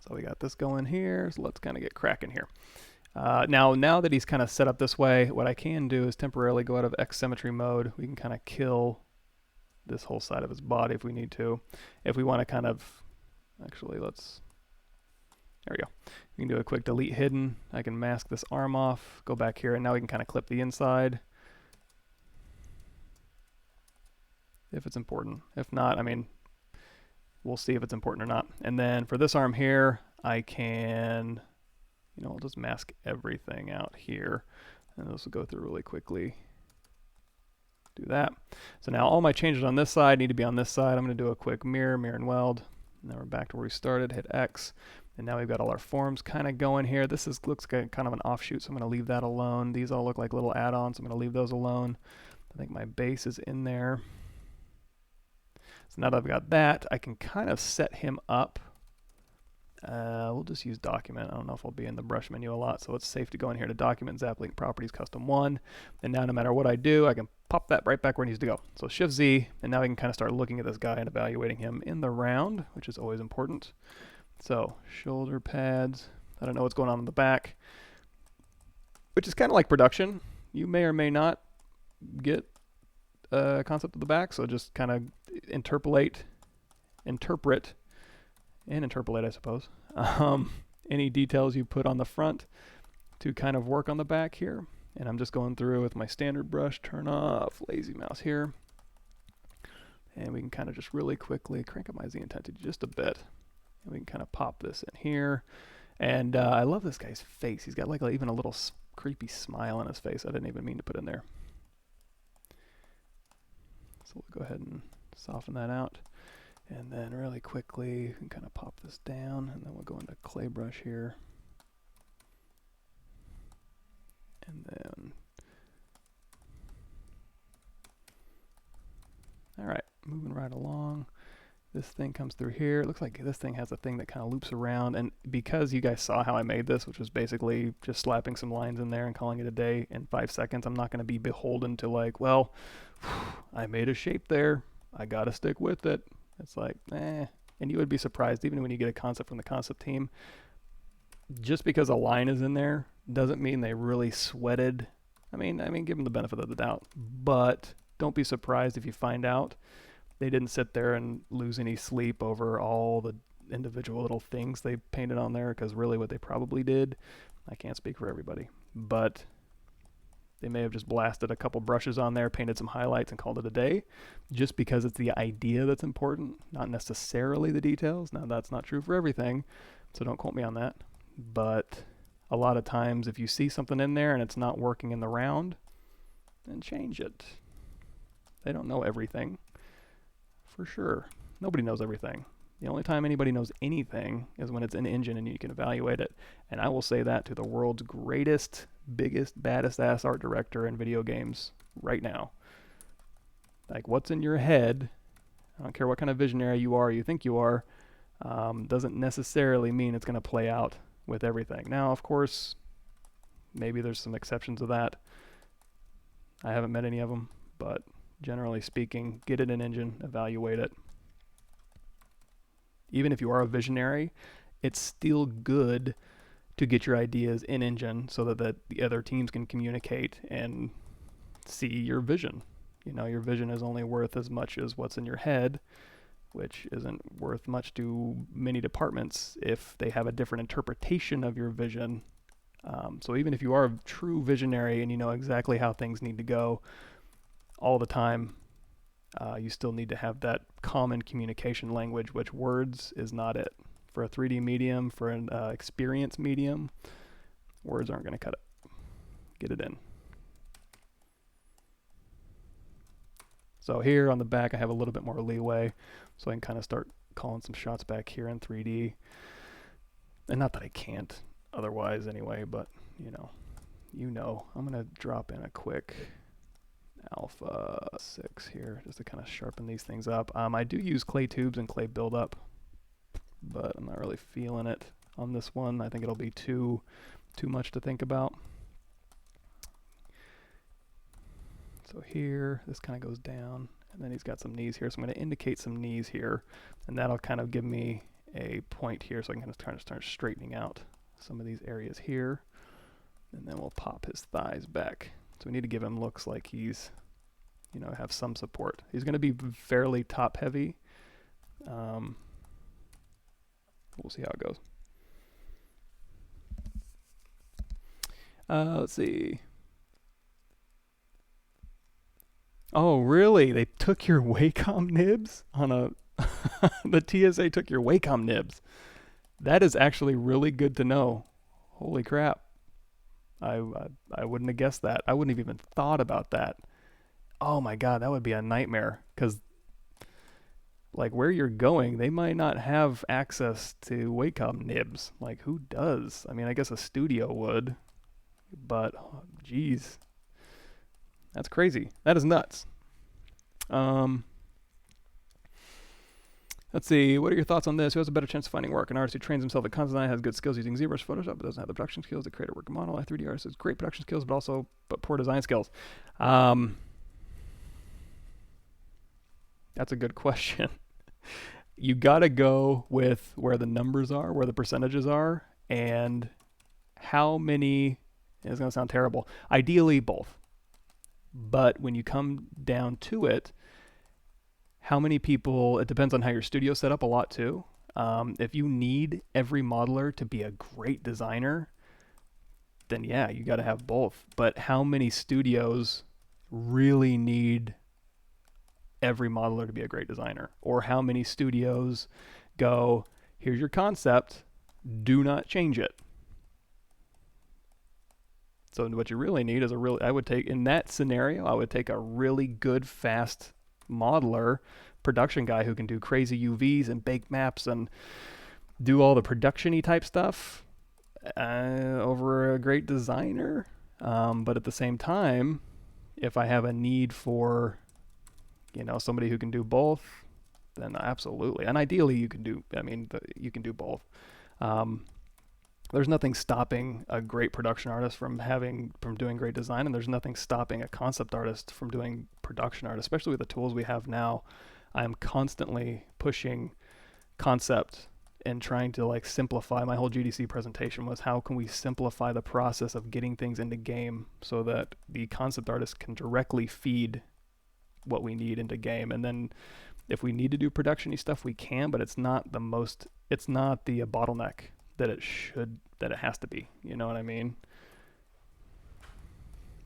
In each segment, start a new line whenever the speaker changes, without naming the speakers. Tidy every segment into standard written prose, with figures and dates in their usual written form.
So we got this going here, so let's kind of get cracking here. Now that he's kind of set up this way, what I can do is temporarily go out of X symmetry mode. We can kind of kill this whole side of his body if we need to. If we want to kind of, actually there we go. We can do a quick delete hidden. I can mask this arm off, go back here, and now we can kind of clip the inside if it's important. If not, I mean, we'll see if it's important or not. And then for this arm here, I can, I'll just mask everything out here, and this will go through really quickly. Do that. So now all my changes on this side need to be on this side. I'm going to do a quick mirror and weld. Now we're back to where we started, hit X. And now we've got all our forms kind of going here. This looks kind of an offshoot, so I'm going to leave that alone. These all look like little add-ons. I'm going to leave those alone. I think my base is in there. So now that I've got that, I can kind of set him up. We'll just use document. I don't know if I'll be in the brush menu a lot, so it's safe to go in here to document, Zaplink properties, custom 1. And now no matter what I do, I can pop that right back where it needs to go. So Shift Z, and now we can kind of start looking at this guy and evaluating him in the round, which is always important. So shoulder pads, I don't know what's going on in the back, which is kind of like production. You may or may not get a concept of the back, so just kind of interpolate, I suppose, any details you put on the front to kind of work on the back here. And I'm just going through with my standard brush, turn off lazy mouse here. And we can kind of just really quickly crank up my Z intensity just a bit. And we can kind of pop this in here. And I love this guy's face. He's got like even a little creepy smile on his face I didn't even mean to put in there. So we'll go ahead and soften that out. And then really quickly, we can kind of pop this down, and then we'll go into clay brush here. And then, all right, moving right along. This thing comes through here. It looks like this thing has a thing that kind of loops around. And because you guys saw how I made this, which was basically just slapping some lines in there and calling it a day in 5 seconds, I'm not going to be beholden to like, well, I made a shape there. I got to stick with it. It's like, and you would be surprised, even when you get a concept from the concept team, just because a line is in there doesn't mean they really sweated. I mean, give them the benefit of the doubt, but don't be surprised if you find out they didn't sit there and lose any sleep over all the individual little things they painted on there, because really what they probably did, I can't speak for everybody, but they may have just blasted a couple brushes on there, painted some highlights, and called it a day, just because it's the idea that's important, not necessarily the details. Now, that's not true for everything, so don't quote me on that. But a lot of times, if you see something in there and it's not working in the round, then change it. They don't know everything, for sure. Nobody knows everything. The only time anybody knows anything is when it's in engine and you can evaluate it. And I will say that to the world's greatest, biggest, baddest ass art director in video games right now. Like, what's in your head, I don't care what kind of visionary you are, you think you are, doesn't necessarily mean it's going to play out with everything. Now, of course, maybe there's some exceptions to that. I haven't met any of them, but generally speaking, get it in engine, evaluate it. Even if you are a visionary, it's still good to get your ideas in engine so that the other teams can communicate and see your vision. Your vision is only worth as much as what's in your head, which isn't worth much to many departments if they have a different interpretation of your vision. So even if you are a true visionary and you know exactly how things need to go all the time, you still need to have that common communication language, which words is not it. For a 3D medium, for an experience medium, words aren't going to cut it. Get it in. So here on the back, I have a little bit more leeway, so I can kind of start calling some shots back here in 3D. And not that I can't otherwise anyway, but I'm going to drop in a quick alpha 6 here just to kind of sharpen these things up. I do use clay tubes and clay buildup, but I'm not really feeling it on this one. I think it'll be too much to think about. So here, this kind of goes down, and then he's got some knees here, so I'm going to indicate some knees here, and that'll kind of give me a point here so I can kind of start straightening out some of these areas here. And then we'll pop his thighs back. So we need to give him looks like he's, you know, have some support. He's going to be fairly top heavy. We'll see how it goes. Let's see. Oh, really? They took your Wacom nibs on a... the TSA took your Wacom nibs. That is actually really good to know. Holy crap. I wouldn't have guessed that. I wouldn't have even thought about that. Oh my god, that would be a nightmare. Because, like, where you're going, they might not have access to Wacom nibs. Like, who does? I mean, I guess a studio would. But, oh, geez. That's crazy. That is nuts. Let's see. What are your thoughts on this? Who has a better chance of finding work? An artist who trains himself at concept design, has good skills using ZBrush, Photoshop, but doesn't have the production skills to create a working model. A 3D artist has great production skills, but poor design skills. That's a good question. You gotta go with where the numbers are, where the percentages are, and how many. It's gonna sound terrible. Ideally, both. But when you come down to it, how many people, it depends on how your studio's set up a lot too. If you need every modeler to be a great designer, then yeah, you got to have both. But how many studios really need every modeler to be a great designer? Or how many studios go, here's your concept, do not change it? So what you really need is in that scenario, I would take a really good, fast modeler, production guy who can do crazy UVs and bake maps and do all the production-y type stuff over a great designer. But at the same time, if I have a need for, you know, somebody who can do both, then absolutely. And ideally, you can do both. There's nothing stopping a great production artist from doing great design, and there's nothing stopping a concept artist from doing production art, especially with the tools we have now. I'm constantly pushing concept and trying to like simplify. My whole GDC presentation was how can we simplify the process of getting things into game so that the concept artist can directly feed what we need into game. And then if we need to do production-y stuff, we can, but it's not the bottleneck that it has to be. You know what I mean?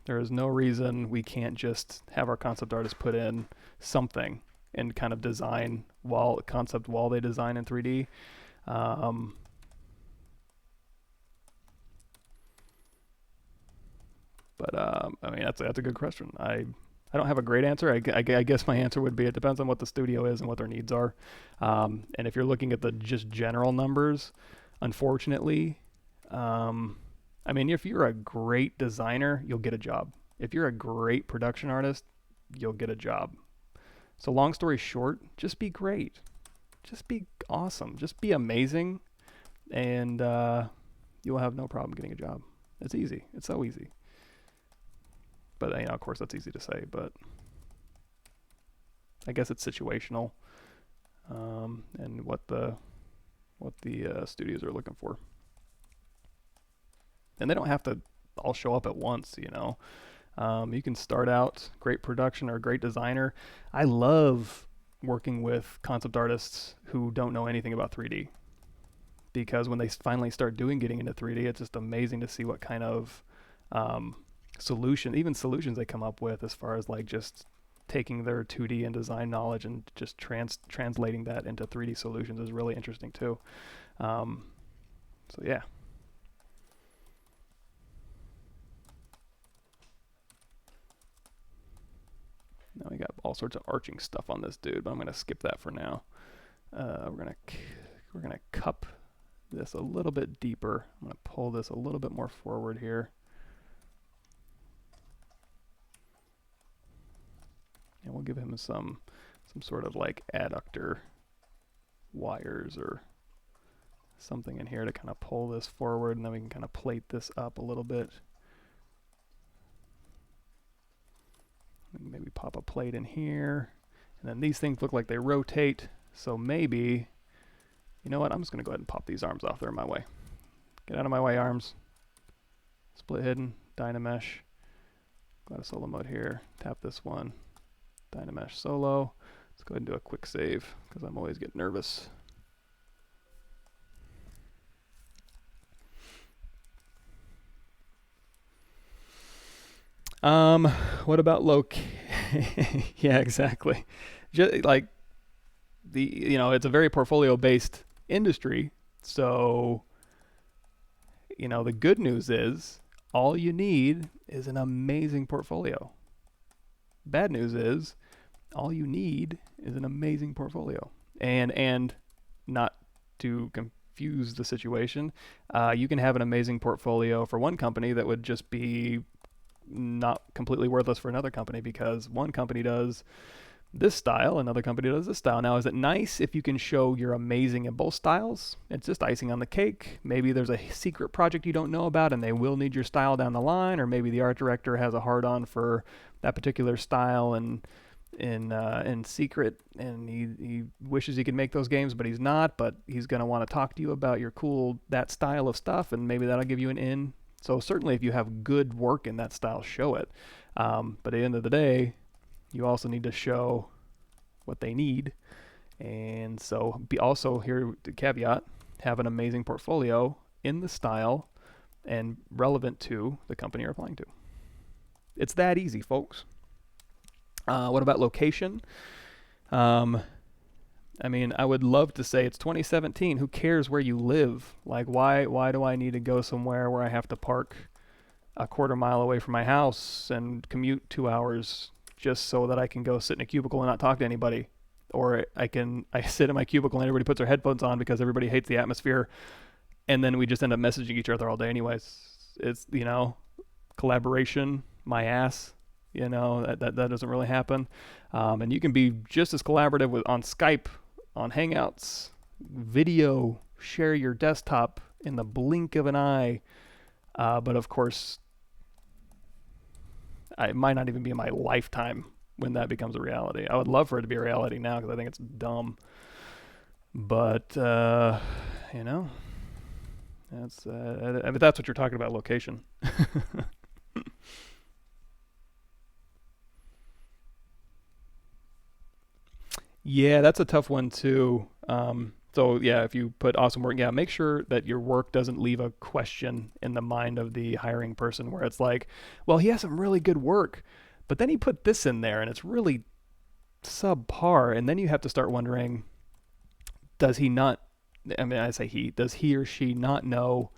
There is no reason we can't just have our concept artists put in something and kind of design while they design in 3D. I mean, that's a good question. I don't have a great answer. I guess my answer would be it depends on what the studio is and what their needs are. And if you're looking at the just general numbers, unfortunately, I mean, if you're a great designer, you'll get a job. If you're a great production artist, you'll get a job. So long story short, just be great. Just be awesome. Just be amazing, and you'll have no problem getting a job. It's easy. It's so easy. But, you know, of course, that's easy to say, but I guess it's situational, and what the studios are looking for. And they don't have to all show up at once, you know. You can start out great production or great designer. I love working with concept artists who don't know anything about 3D, because when they finally start getting into 3D, it's just amazing to see what kind of solutions they come up with, as far as like just taking their 2D and design knowledge and just translating that into 3D solutions is really interesting too. So yeah. Now we got all sorts of arching stuff on this dude, but I'm gonna skip that for now. We're gonna cup this a little bit deeper. I'm gonna pull this a little bit more forward here. And we'll give him some sort of like adductor wires or something in here to kind of pull this forward, and then we can kind of plate this up a little bit. Maybe pop a plate in here, and then these things look like they rotate, so maybe You know what? I'm just going to go ahead and pop these arms off. They're in my way. Get out of my way, arms. Split hidden, Dynamesh. Go to solo mode here. Tap this one. Dynamesh solo. Let's go ahead and do a quick save because I'm always getting nervous. What about yeah, exactly. Just like it's a very portfolio based industry. So, the good news is all you need is an amazing portfolio. Bad news is all you need is an amazing portfolio. And not to confuse the situation, you can have an amazing portfolio for one company that would just be not completely worthless for another company because one company does this style, another company does this style. Now, is it nice if you can show you're amazing in both styles? It's just icing on the cake. Maybe there's a secret project you don't know about and they will need your style down the line, or maybe the art director has a hard-on for that particular style and in secret, and he wishes he could make those games, but he's not, but he's going to want to talk to you about your that style of stuff, and maybe that'll give you an in. So certainly if you have good work in that style, show it. But at the end of the day, you also need to show what they need. And so also here, the caveat, have an amazing portfolio in the style and relevant to the company you're applying to. It's that easy, folks. What about location? I mean, I would love to say it's 2017. Who cares where you live? Like, why do I need to go somewhere where I have to park a quarter mile away from my house and commute 2 hours just so that I can go sit in a cubicle and not talk to anybody? Or I sit in my cubicle and everybody puts their headphones on because everybody hates the atmosphere, and then we just end up messaging each other all day anyways. It's, collaboration, my ass. That doesn't really happen. And you can be just as collaborative on Skype, on Hangouts, video, share your desktop in the blink of an eye. But of course, it might not even be in my lifetime when that becomes a reality. I would love for it to be a reality now because I think it's dumb. But, that's but that's what you're talking about, location. Yeah, that's a tough one too. So yeah, if you put awesome work, yeah, make sure that your work doesn't leave a question in the mind of the hiring person where it's like, well, he has some really good work, but then he put this in there and it's really subpar. And then you have to start wondering, does he not, I mean, I say does he or she not know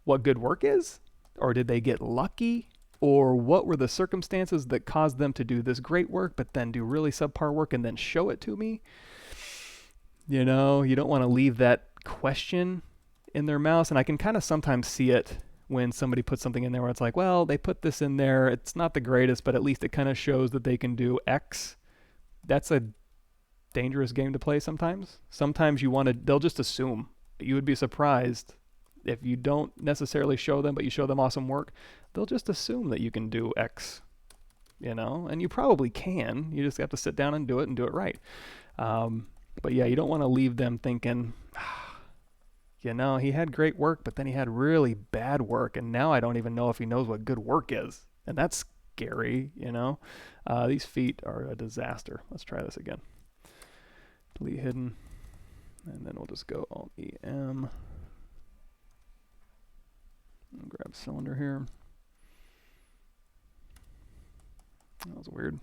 what good work is? Or did they get lucky? Or what were the circumstances that caused them to do this great work, but then do really subpar work and then show it to me? You don't want to leave that question in their mouth. And I can kind of sometimes see it when somebody puts something in there where it's like, well, they put this in there. It's not the greatest, but at least it kind of shows that they can do X. That's a dangerous game to play sometimes. Sometimes they'll just assume. You would be surprised if you don't necessarily show them, but you show them awesome work. They'll just assume that you can do X, and you probably can. You just have to sit down and do it right. But yeah, you don't want to leave them thinking, he had great work, but then he had really bad work, and now I don't even know if he knows what good work is. And that's scary, These feet are a disaster. Let's try this again. Delete hidden, and then we'll just go Alt-EM. Grab cylinder here. That was weird.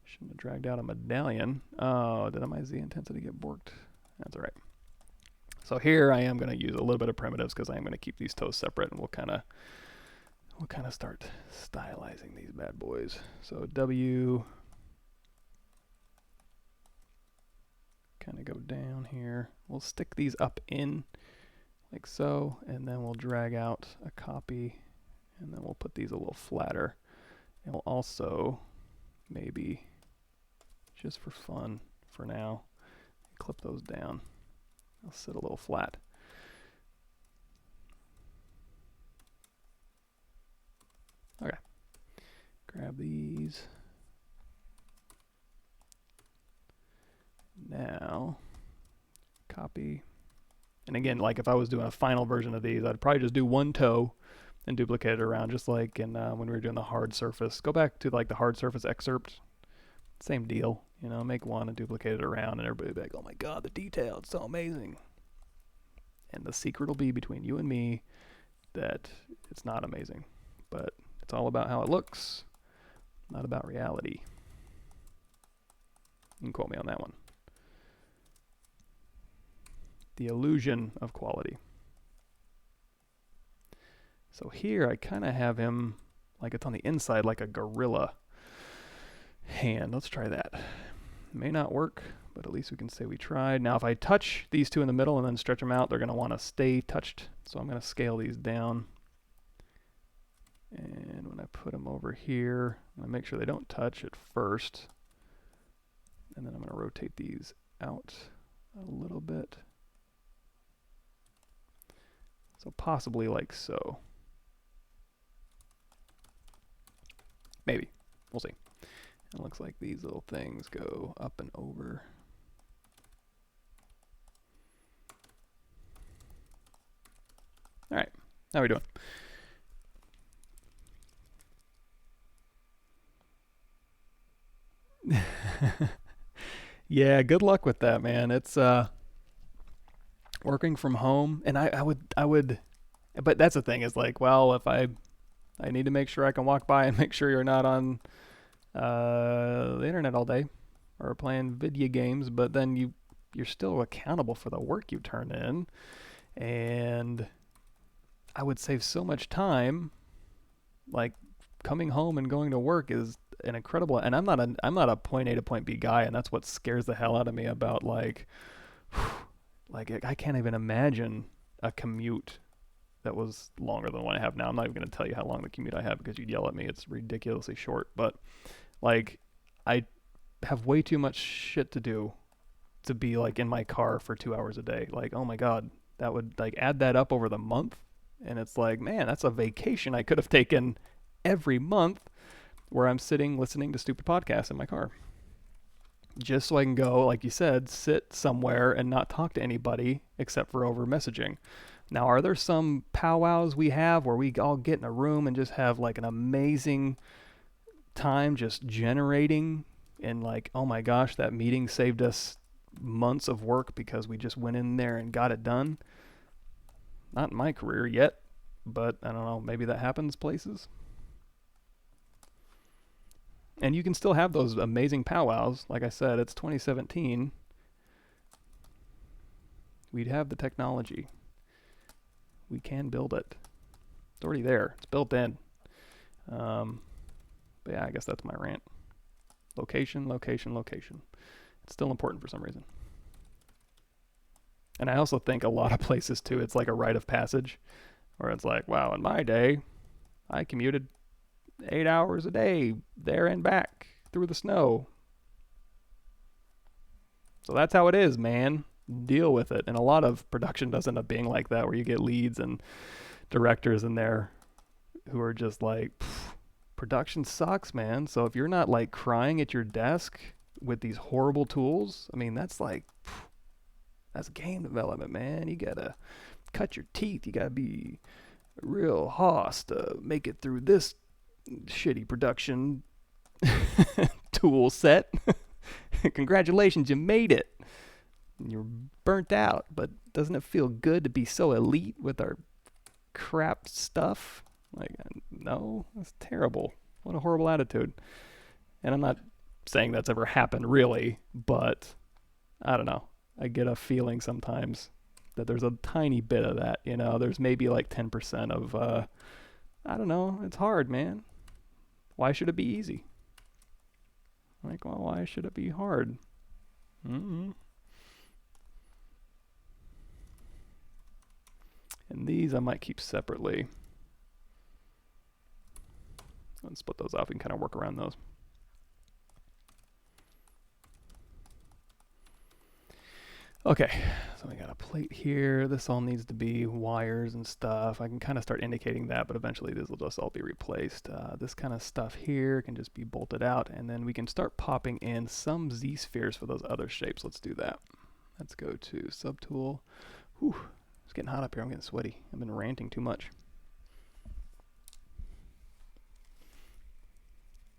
Shouldn't have dragged out a medallion. Oh, did my Z intensity get borked? That's all right. So here I am going to use a little bit of primitives because I am going to keep these toes separate, and we'll kind of start stylizing these bad boys. So W, kind of go down here. We'll stick these up in like so, and then we'll drag out a copy, and then we'll put these a little flatter. And we'll also maybe, just for fun for now, clip those down. They'll sit a little flat. Okay, grab these. Now, copy, And again, like if I was doing a final version of these, I'd probably just do one toe and duplicate it around, just like in when we were doing the hard surface. Go back to like the hard surface excerpt. Same deal, you know, make one and duplicate it around, and everybody will be like, oh my god, the detail, it's so amazing. And the secret will be between you and me that it's not amazing, but it's all about how it looks, not about reality. You can quote me on that one. The illusion of quality. So here I kind of have him like it's on the inside like a gorilla hand. Let's try that. May not work, but at least we can say we tried. Now if I touch these two in the middle and then stretch them out, they're going to want to stay touched. So I'm going to scale these down. And when I put them over here, I'm going to make sure they don't touch at first. And then I'm going to rotate these out a little bit. So possibly like so. Maybe. We'll see. It looks like these little things go up and over. All right. How are we doing? Yeah, good luck with that, man. It's working from home, and I would, but that's the thing is like, well, if I need to make sure I can walk by and make sure you're not on the internet all day or playing video games, but then you're still accountable for the work you turn in, and I would save so much time. Like coming home and going to work is an incredible, and I'm not a point A to point B guy, and that's what scares the hell out of me about like like I can't even imagine a commute that was longer than the one I have now. I'm not even going to tell you how long the commute I have because you'd yell at me. It's ridiculously short, but like I have way too much shit to do to be like in my car for 2 hours a day. Like, oh my God, that would like add that up over the month. And it's like, man, that's a vacation I could have taken every month where I'm sitting listening to stupid podcasts in my car. Just so I can go, like you said, sit somewhere and not talk to anybody except for over messaging. Now, are there some powwows we have where we all get in a room and just have like an amazing time just generating and like, oh my gosh, that meeting saved us months of work because we just went in there and got it done? Not in my career yet, but I don't know, maybe that happens places. And you can still have those amazing powwows. Like I said, it's 2017. We'd have the technology. We can build it. It's already there. It's built in. But yeah, I guess that's my rant. Location, location, location. It's still important for some reason. And I also think a lot of places too, it's like a rite of passage where it's like, wow, in my day, I commuted 8 hours a day there and back through the snow. So that's how it is, man. Deal with it. And a lot of production does end up being like that, where you get leads and directors in there who are just like, production sucks, man. So if you're not like crying at your desk with these horrible tools, I mean, that's like, that's game development, man. You gotta cut your teeth. You gotta be a real hoss to make it through this shitty production tool set. Congratulations, you made it. You're burnt out, but doesn't it feel good to be so elite with our crap stuff? Like, no, that's terrible. What a horrible attitude. And I'm not saying that's ever happened really, but I don't know. I get a feeling sometimes that there's a tiny bit of that, you know, there's maybe like 10% of, I don't know, it's hard, man. Why should it be easy? Like, well, why should it be hard? Mm-mm. And these I might keep separately. Let's split those off. We can kind of work around those. Okay, so we got a plate here. This all needs to be wires and stuff. I can kind of start indicating that, but eventually this will just all be replaced. This kind of stuff here can just be bolted out, and then we can start popping in some Z-spheres for those other shapes. Let's do that. Let's go to Subtool. Whew, It's getting hot up here. I'm getting sweaty. I've been ranting too much.